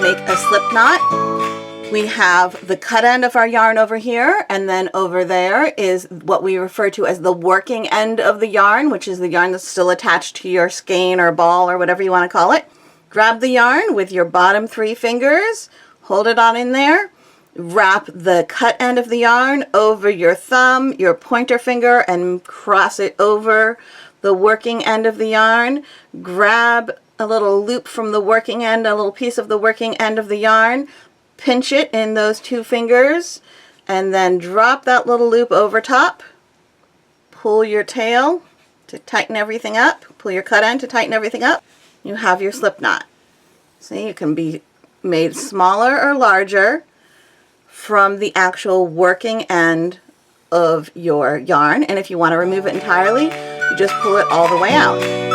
make a slip knot. We have the cut end of our yarn over here, and then over there is what we refer to as the working end of the yarn, which is the yarn that's still attached to your skein or ball or whatever you want to call it. Grab the yarn with your bottom 3 fingers, hold it on in there, wrap the cut end of the yarn over your thumb, your pointer finger, and cross it over the working end of the yarn. Grab a little loop from the working end, a little piece of the working end of the yarn, pinch it in those 2 fingers, and then drop that little loop over top. Pull your tail to tighten everything up. Pull your cut end to tighten everything up. You have your slip knot. See, it can be made smaller or larger from the actual working end of your yarn. And if you want to remove it entirely, you just pull it all the way out.